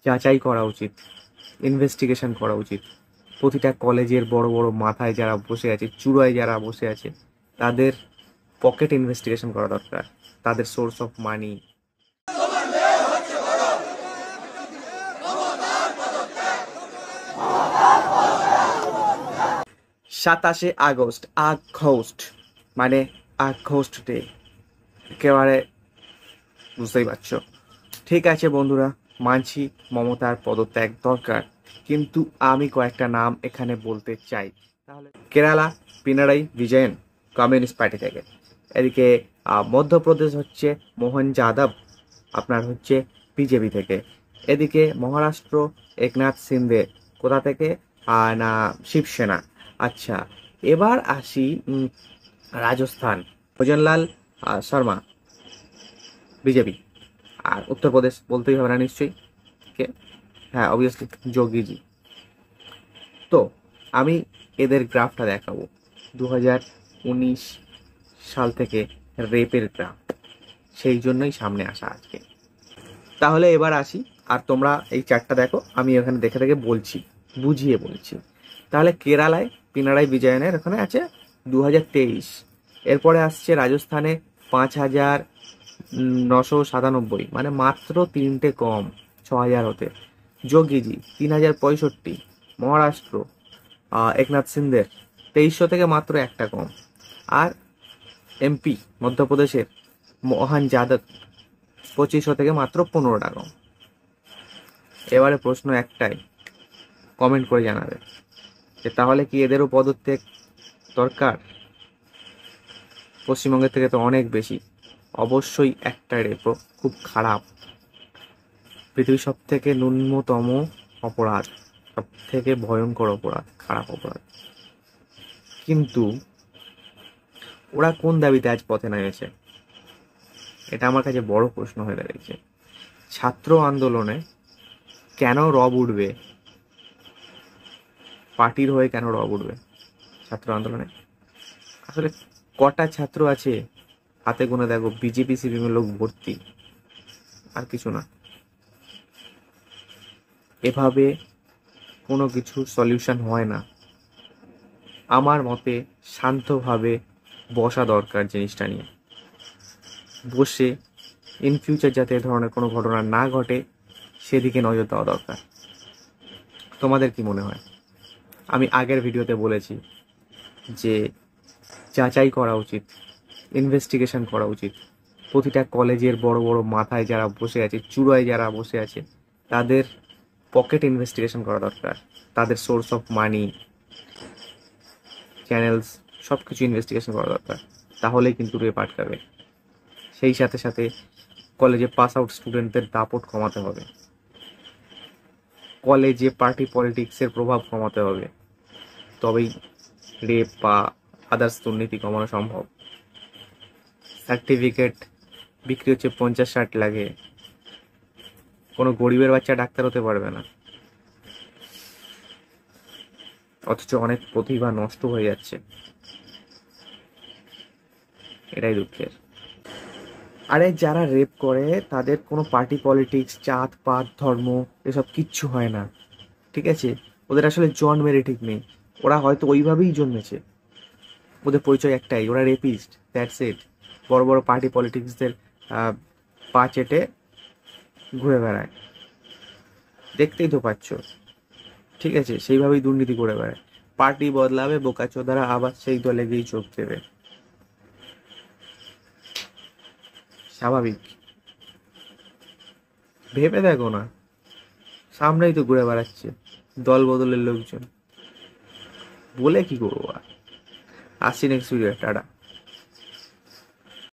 যাচাই করা উচিত, ইনভেস্টিগেশন করা উচিত। প্রতিটা কলেজের বড় বড় মাথায় যারা বসে আছে, চূড়ায় যারা বসে আছে, তাদের পকেট ইনভেস্টিগেশন করা দরকার, তাদের source of money. 27 August August মানে আগস্ট ডে, একেবারে বুঝতেই পারছো। ঠিক আছে বন্ধুরা, মানছি মমতার পদত্যাগ দরকার, কিন্তু আমি কয়েকটা নাম এখানে বলতে চাই। তাহলে কেরালা পিনারাই বিজয়ন, কমিউনিস্ট পার্টি থেকে। এদিকে মধ্যপ্রদেশ হচ্ছে মোহন যাদব, আপনার হচ্ছে বিজেপি থেকে। এদিকে মহারাষ্ট্র একনাথ সিন্দে, কোথা থেকে? না, শিবসেনা। আচ্ছা, এবার আসি রাজস্থান, ভজনলাল শর্মা, বিজেপি। আর উত্তরপ্রদেশ বলতেই হবে না নিশ্চয়ই, কে? হ্যাঁ, অবভিয়াসলি যোগীজি। তো আমি এদের গ্রাফটা দেখাবো 2019 সাল থেকে, রেপের গ্রাফ, সেই জন্যই সামনে আসা আজকে। তাহলে এবার আসি, আর তোমরা এই চারটা দেখো, আমি এখানে দেখে দেখে বলছি, বুঝিয়ে বলছি। তাহলে কেরালায় পিনারাই বিজয়নের ওখানে আছে 2023। এরপরে আসছে রাজস্থানে 5,997, মানে মাত্র 3টে কম 6,000 হতে। যোগীজি 3,065। মহারাষ্ট্র একনাথ সিন্দের 2300 থেকে মাত্র একটা কম। আর এমপি মধ্যপ্রদেশের মোহন যাদব 2500 থেকে মাত্র 15টা কম। এবারে প্রশ্ন একটাই, কমেন্ট করে জানাবে যে তাহলে কি এদেরও পদত্যাগ দরকার? পশ্চিমবঙ্গের থেকে তো অনেক বেশি। অবশ্যই একটা রেপো খুব খারাপ, পৃথিবীর সব থেকে ন্যূনতম অপরাধ, সব থেকে ভয়ঙ্কর অপরাধ, খারাপ অপরাধ। কিন্তু ওরা কোন দাবিতে আজ পথে নেমেছে, এটা আমার কাছে বড় প্রশ্ন হয়ে দাঁড়িয়েছে। ছাত্র আন্দোলনে কেন রব উঠবে? পার্টির হয়ে কেন রব উঠবে ছাত্র আন্দোলনে? আসলে কটা ছাত্র আছে হাতে গুনে দেখো, বিজেপি সিপিএমের লোক ভর্তি, আর কিছু না। এভাবে কোনো কিছু সলিউশন হয় না। আমার মতে শান্তভাবে বসা দরকার জিনিসটা নিয়ে, বসে ইন ফিউচার যাতে এ ধরনের কোনো ঘটনা না ঘটে সেদিকে নজর দেওয়া দরকার। তোমাদের কি মনে হয়? আমি আগের ভিডিওতে বলেছি যে যাচাই করা উচিত, ইনভেস্টিগেশন করা উচিত। প্রতিটা কলেজের বড় বড় মাথায় যারা বসে আছে, চূড়ায় যারা বসে আছে, তাদের পকেট ইনভেস্টিগেশন করা দরকার, তাদের সোর্স অফ মানি, চ্যানেলস, সব কিছু ইনভেস্টিগেশন করা দরকার। তাহলেই কিন্তু রেপ আটকাবে। সেই সাথে সাথে কলেজে পাস আউট স্টুডেন্টদের দাপট কমাতে হবে, কলেজে পার্টি পলিটিক্সের প্রভাব কমাতে হবে, তবেই রেপ বা আদার্স দুর্নীতি কমানো সম্ভব। সার্টিফিকেট বিক্রি হচ্ছে 50-60 লাখে, কোনো গরিবের বাচ্চা ডাক্তার হতে পারবে না, অথচ অনেক প্রতিভা নষ্ট হয়ে যাচ্ছে। এটাই দুঃখের। আরে যারা রেপ করে তাদের কোনো পার্টি পলিটিক্স, জাত পাত, ধর্ম এসব কিচ্ছু হয় না, ঠিক আছে? ওদের আসলে জন্মেরই ঠিক নেই, ওরা হয়তো ওইভাবেই জন্মেছে, ওদের পরিচয় একটাই, ওরা রেপিস্ট, দ্যাটস ইট। বড় বড় পার্টি পলিটিক্সদের পা চেটে ঘুরে বেড়ায়, দেখতেই তো পাচ্ছ, ঠিক আছে? সেইভাবেই দুর্নীতি করে বেড়ায়। পার্টি বদলাবে, বোকাচোদারা আবার সেই দলে গিয়েই চোখ দেবে, স্বাভাবিক। ভেবে দেখো না, সামনেই তো ঘুরে বেড়াচ্ছে দল বদলের লোকজন, বলে কি করবো আর। আসছি নেক্সট ভিডিও, টাটা।